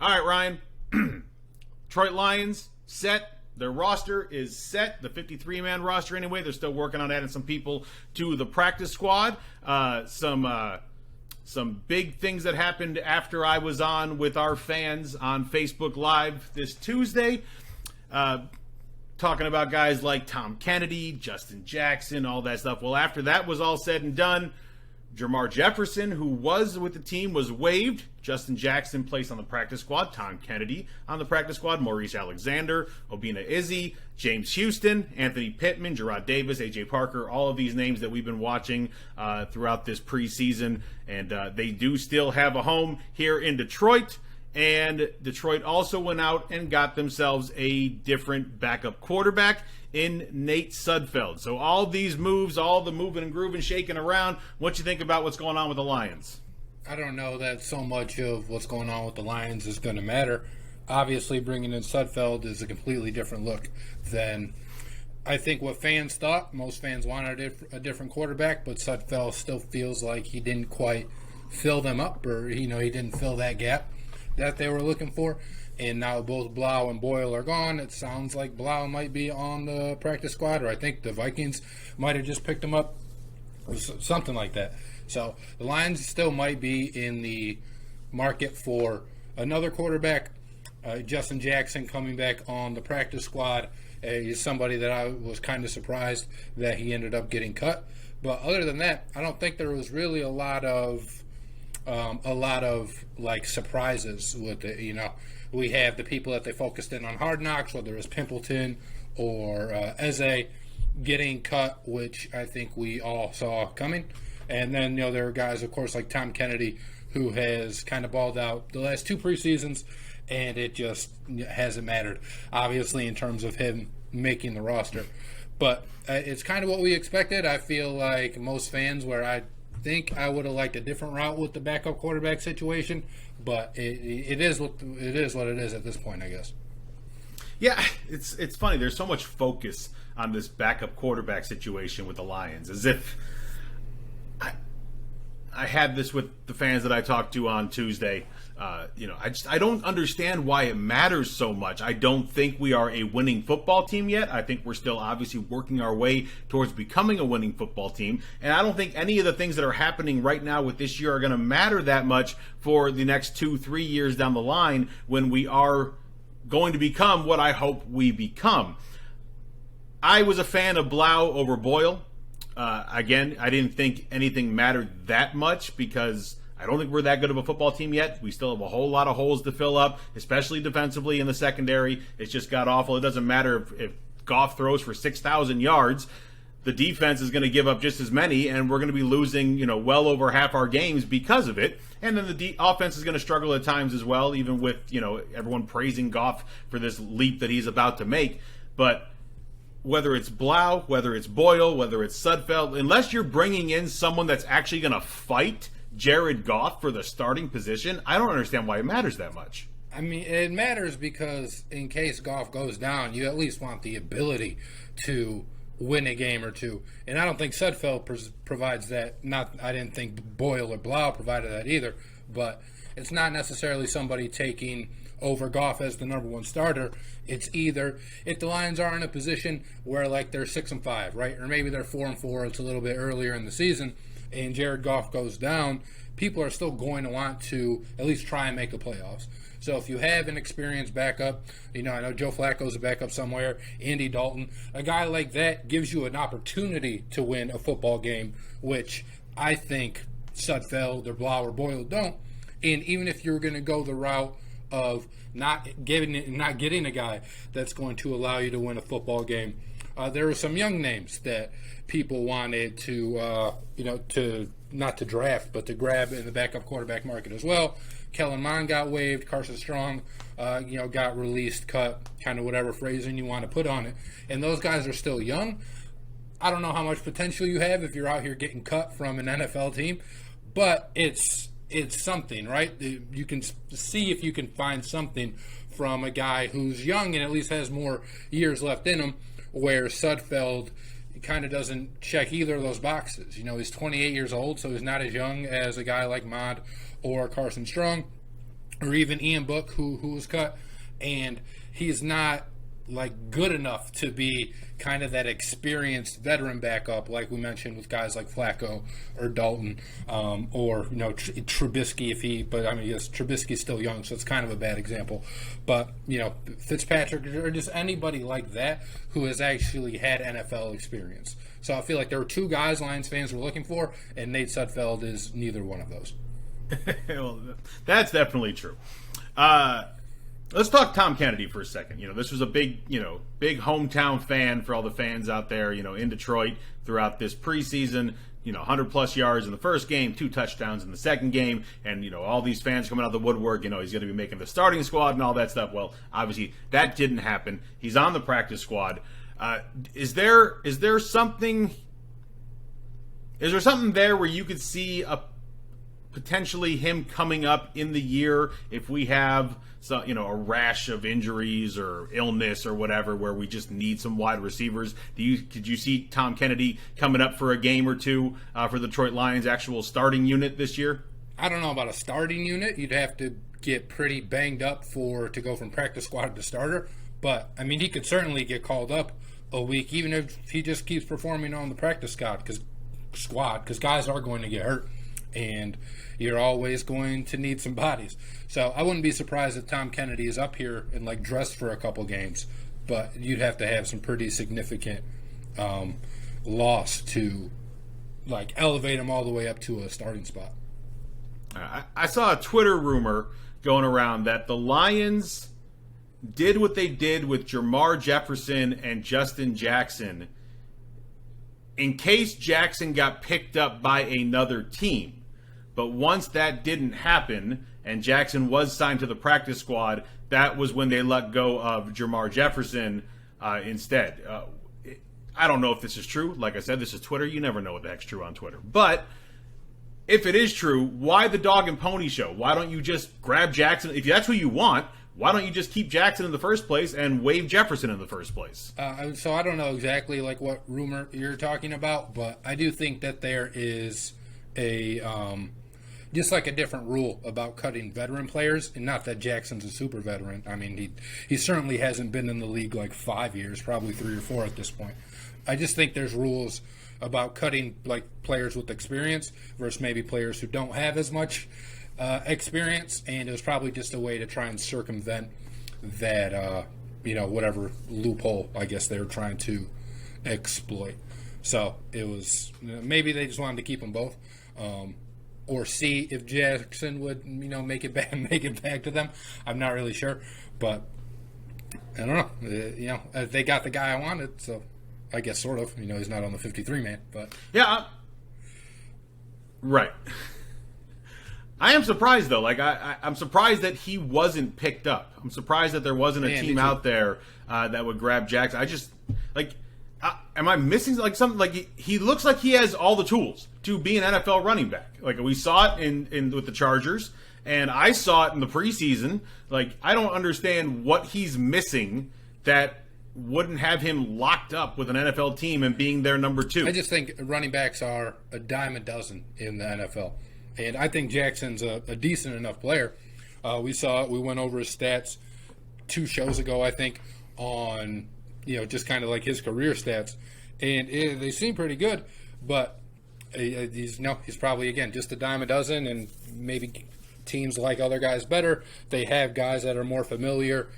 All right, Ryan. Detroit Lions set. Their roster is set. The 53-man roster anyway. They're still working on adding some people to the practice squad. Some big things that happened after I was on with our fans on Facebook Live this Tuesday. Talking about guys like Tom Kennedy, Justin Jackson, all that stuff. Well, after that was all said and done, Jermar Jefferson, who was with the team, was waived. Justin Jackson placed on the practice squad. Tom Kennedy on the practice squad. Maurice Alexander, Obina Izzy, James Houston, Anthony Pittman, Gerard Davis, A.J. Parker, all of these names that we've been watching throughout this preseason. And they do still have a home here in Detroit. And Detroit also went out and got themselves a different backup quarterback in Nate Sudfeld. So all these moves, all the moving and grooving, shaking around, what you think about what's going on with the Lions? I don't know that so much of what's going on with the Lions is going to matter. Obviously, bringing in Sudfeld is a completely different look than I think what fans thought. Most fans wanted a different quarterback, but Sudfeld still feels like he didn't quite fill them up, or he didn't fill that gap that they were looking for. And now both Blau and Boyle are gone. It sounds like Blau might be on the practice squad, or I think the Vikings might have just picked him up, or something like that. So the Lions still might be in the market for another quarterback. Justin Jackson coming back on the practice squad is somebody that I was kind of surprised that he ended up getting cut. But other than that, I don't think there was really a lot of like surprises with it. We have the people that they focused in on Hard Knocks, whether it's Pimpleton or Eze getting cut, which I think we all saw coming. And then, there are guys, of course, like Tom Kennedy, who has kind of balled out the last two preseasons, and it just hasn't mattered, obviously, in terms of him making the roster. But it's kind of what we expected. I feel like most fans, where I think I would have liked a different route with the backup quarterback situation, but it is what it is at this point, I guess. Yeah, it's funny. There's so much focus on this backup quarterback situation with the Lions, as if I had this with the fans that I talked to on Tuesday. I don't understand why it matters so much. I don't think we are a winning football team yet. I think we're still obviously working our way towards becoming a winning football team. And I don't think any of the things that are happening right now with this year are going to matter that much for the next 2-3 years down the line, when we are going to become what I hope we become. I was a fan of Blau over Boyle. Again, I didn't think anything mattered that much, because I don't think we're that good of a football team yet. We still have a whole lot of holes to fill up, especially defensively in the secondary. It's just got awful. It doesn't matter if Goff throws for 6,000 yards. The defense is going to give up just as many, and we're going to be losing, well over half our games because of it. And then the offense is going to struggle at times as well, even with, everyone praising Goff for this leap that he's about to make. But whether it's Blau, whether it's Boyle, whether it's Sudfeld, unless you're bringing in someone that's actually going to fight Jared Goff for the starting position, I don't understand why it matters that much. I mean, it matters because in case Goff goes down, you at least want the ability to win a game or two. And I don't think Sudfeld provides that. I didn't think Boyle or Blau provided that either. But it's not necessarily somebody taking over Goff as the number one starter. It's either, if the Lions are in a position where like they're 6-5, right, or maybe they're 4-4, it's a little bit earlier in the season, and Jared Goff goes down, people are still going to want to at least try and make the playoffs. So if you have an experienced backup, I know Joe Flacco's a backup somewhere, Andy Dalton, a guy like that gives you an opportunity to win a football game, which I think Sudfeld or Blau or Boyle don't. And even if you're going to go the route of not getting a guy that's going to allow you to win a football game, there are some young names that people wanted to, to not to draft, but to grab in the backup quarterback market as well. Kellen Mond got waived. Carson Strong, got released, cut, kind of whatever phrasing you want to put on it. And those guys are still young. I don't know how much potential you have if you're out here getting cut from an NFL team, but it's something, right? You can see if you can find something from a guy who's young and at least has more years left in him, where Sudfeld kind of doesn't check either of those boxes. He's 28 years old, so he's not as young as a guy like Mond or Carson Strong or even Ian Book, who was cut, and he's not like good enough to be kind of that experienced veteran backup, like we mentioned with guys like Flacco or Dalton, or Trubisky. But I mean, yes, Trubisky's still young, so it's kind of a bad example. But Fitzpatrick or just anybody like that who has actually had NFL experience. So I feel like there were two guys Lions fans were looking for, and Nate Sudfeld is neither one of those. Well, that's definitely true. Let's talk Tom Kennedy for a second. This was a big hometown fan for all the fans out there, in Detroit throughout this preseason. 100-plus yards in the first game, 2 touchdowns in the second game, and, all these fans coming out of the woodwork, he's going to be making the starting squad and all that stuff. Well, obviously, that didn't happen. He's on the practice squad. Is there something there where you could see potentially him coming up in the year if we have a rash of injuries or illness or whatever, where we just need some wide receivers? Could you see Tom Kennedy coming up for a game or two for the Detroit Lions' actual starting unit this year? I don't know about a starting unit. You'd have to get pretty banged up to go from practice squad to starter. But I mean, he could certainly get called up a week, even if he just keeps performing on the practice squad, because guys are going to get hurt, and you're always going to need some bodies. So I wouldn't be surprised if Tom Kennedy is up here and dressed for a couple games, but you'd have to have some pretty significant loss to elevate him all the way up to a starting spot. I saw a Twitter rumor going around that the Lions did what they did with Jermar Jefferson and Justin Jackson in case Jackson got picked up by another team. But once that didn't happen and Jackson was signed to the practice squad, that was when they let go of Jermar Jefferson instead. I don't know if this is true. Like I said, this is Twitter. You never know what the heck's true on Twitter. But if it is true, why the dog and pony show? Why don't you just grab Jackson? If that's who you want, why don't you just keep Jackson in the first place and waive Jefferson in the first place? So I don't know exactly what rumor you're talking about, but I do think that there is a just a different rule about cutting veteran players, and not that Jackson's a super veteran. I mean, he certainly hasn't been in the league 5 years, probably 3 or 4 at this point. I just think there's rules about cutting players with experience versus maybe players who don't have as much experience, and it was probably just a way to try and circumvent that whatever loophole I guess they were trying to exploit. So it was maybe they just wanted to keep them both, or see if Jackson would make it back to them. I'm not really sure, but I don't know. They got the guy I wanted, so I guess sort of. He's not on the 53 man, but yeah, right. I am surprised though. I'm surprised that he wasn't picked up. I'm surprised that there wasn't a team out there that would grab Jackson. I just am I missing something? He looks like he has all the tools to be an NFL running back. We saw it in with the Chargers, and I saw it in the preseason. I don't understand what he's missing that wouldn't have him locked up with an NFL team and being their number 2. I just think running backs are a dime a dozen in the NFL. And I think Jackson's a decent enough player. We saw it. We went over his stats 2 shows ago, I think, on just kind of his career stats, and they seem pretty good. But he's probably again just a dime a dozen, and maybe teams like other guys better. They have guys that are more familiar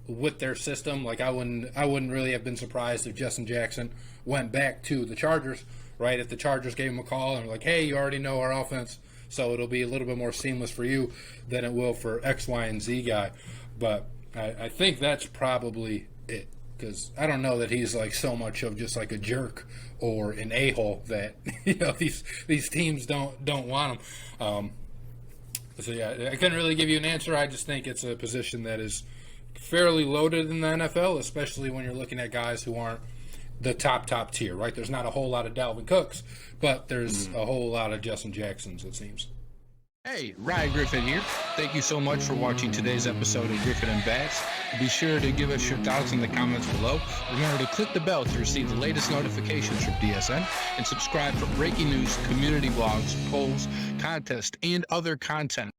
with their system. I wouldn't really have been surprised if Justin Jackson went back to the Chargers, right? If the Chargers gave him a call and were like, hey, you already know our offense, so it'll be a little bit more seamless for you than it will for X, Y, and Z guy. But I think that's probably it, because I don't know that he's so much of just a jerk or an a-hole that these teams don't want him. So yeah, I couldn't really give you an answer. I just think it's a position that is fairly loaded in the NFL, especially when you're looking at guys who aren't the top tier, right? There's not a whole lot of Dalvin Cooks, but there's a whole lot of Justin Jacksons, it seems. Hey, Ryan Griffin here. Thank you so much for watching today's episode of Griffin and Bass. Be sure to give us your thoughts in the comments below. Remember to click the bell to receive the latest notifications from DSN, and subscribe for breaking news, community blogs, polls, contests, and other content.